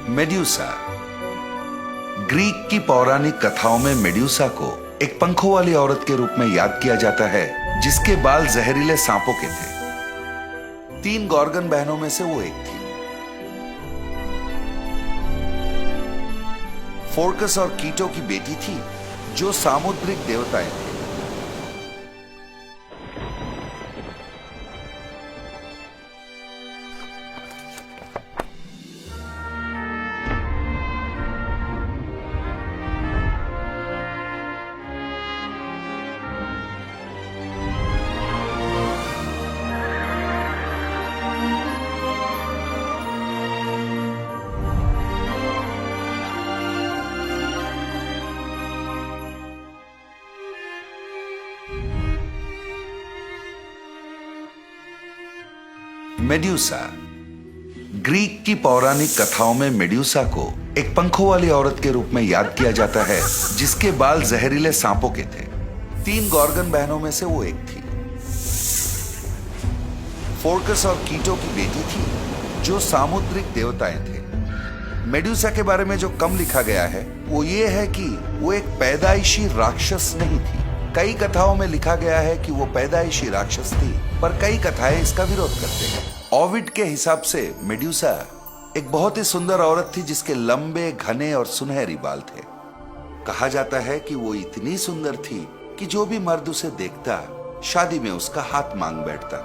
Medusa. Greek की पौराणिक कथाओं में मेड्यूसा को एक पंखों वाली औरत के रूप में याद किया जाता है, जिसके बाल जहरीले सांपों के थे। 3 गॉर्गन बहनों में से वो एक थी। फोर्कस और कीटो की बेटी थी, जो सामुद्रिक देवताएं थे। मेड्यूसा। ग्रीक की पौराणिक कथाओं में मेड्यूसा को एक पंखों वाली औरत के रूप में याद किया जाता है, जिसके बाल जहरीले सांपों के थे। 3 गॉर्गन बहनों में से वो एक थी। फोर्कस और कीटो की बेटी थी, जो सामुद्रिक देवताएं थे। मेड्यूसा के बारे में जो कम लिखा गया है वो ये है कि वो एक पैदाइशी राक्षस नहीं थी। कई कथाओं में लिखा गया है कि वो पैदाइशी राक्षस थी, पर कई कथाएं इसका विरोध करते हैं। ओविड के हिसाब से मेड्यूसा एक बहुत ही सुंदर औरत थी, जिसके लंबे, घने और सुनहरी बाल थे। कहा जाता है कि वो इतनी सुंदर थी कि जो भी मर्द उसे देखता, शादी में उसका हाथ मांग बैठता।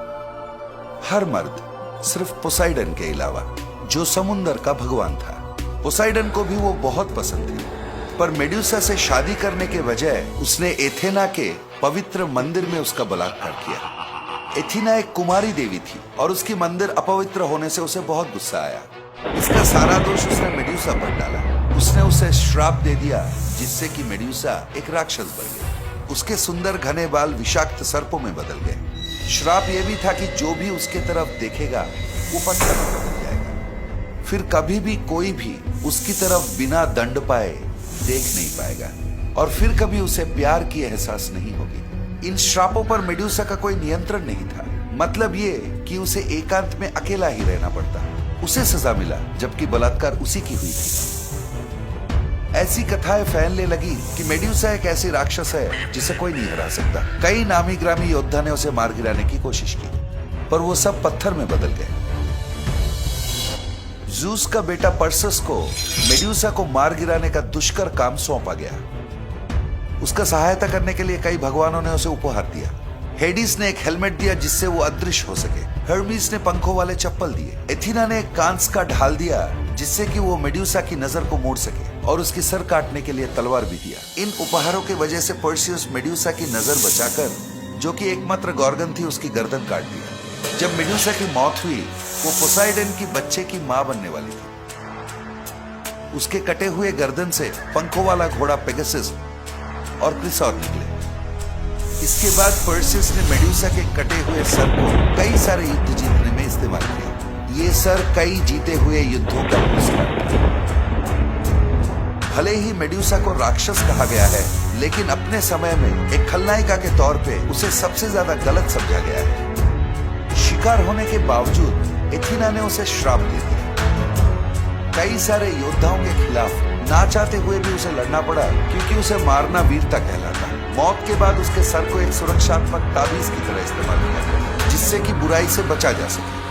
हर मर्द सिर्फ पोसाइडन के अलावा, जो समुंदर का भगवान था। पोसाइडन को भी वो बहुत पसंद थी, पर मेड्यूसा से शादी करने के बजाय उसने एथेना के पवित्र मंदिर में उसका बलात्कार किया। एथेना एक कुमारी देवी थी और उसकी मंदिर अपवित्र होने से उसे बहुत गुस्सा आया। इसका सारा दोष उसने मेड्यूसा पर डाला। उसने उसे श्राप दे दिया, जिससे कि मेड्यूसा एक राक्षस बन गई। उसके सुंदर घने बाल विषाक्त सर्पों में बदल गए। श्राप यह भी था कि जो भी उसके तरफ देखेगा वो पत्थर में बदल जाएगा। फिर कभी भी कोई भी उसकी तरफ बिना दंड पाए देख नहीं पाएगा, और फिर कभी उसे प्यार की एहसास नहीं होगी। इन श्रापों पर मेड्यूसा का कोई नियंत्रण नहीं था। मतलब ये कि उसे एकांत में अकेला ही रहना पड़ता। उसे सजा मिला, जबकि बलात्कार उसी की हुई थी। ऐसी कथाएं फैलने लगी कि मेड्यूसा एक ऐसी राक्षस है जिसे कोई नहीं हरा सकता। कई नामी ग्रामी योद्धा ने उसे मार गिराने की कोशिश की, पर वो सब पत्थर में बदल गए। ज़ूस का बेटा पर्सस को मेड्यूसा को मार गिराने का दुष्कर काम सौंपा गया। उसका सहायता करने के लिए कई भगवानों ने उसे उपहार दिया। हेडिस ने एक हेलमेट दिया, जिससे वो अदृश्य हो सके। हर्मीस ने पंखों वाले चप्पल दिए। एथेना ने एक कांस का ढाल दिया, जिससे कि वो मेड्यूसा की नजर को मोड़ सके, और उसकी सर काटने के लिए तलवार भी दिया। इन उपहारों की वजह से पर्सियस मेड्यूसा की नजर बचाकर, जो कि एकमात्र गॉर्गन थी, उसकी गर्दन काट दिया। जब मेड्यूसा की मौत हुई, वो पोसाइडन की बच्चे की मां बनने वाली थी। उसके कटे हुए गर्दन से पंखों वाला घोड़ा पेगासस और क्रिसॉर निकले। इसके बाद पर्सियस ने मेड्यूसा के कटे हुए सर को कई सारे युद्ध जीतने में इस्तेमाल किया। ये सर कई जीते हुए युद्धों का पुरस्कार था। भले ही मेड्यूसा को राक्षस कहा गया है, लेकिन अपने समय में एक खलनायिका के तौर पे उसे सबसे ज्यादा गलत समझा गया है। शिकार होने के बावजूद एथेना ने उसे श्राप दे दिया। कई सारे योद्धाओं के खिलाफ ना चाहते हुए भी उसे लड़ना पड़ा, क्योंकि उसे मारना वीरता कहलाता। मौत के बाद उसके सर को एक सुरक्षात्मक ताबीज की तरह इस्तेमाल किया गया, जिससे कि बुराई से बचा जा सके।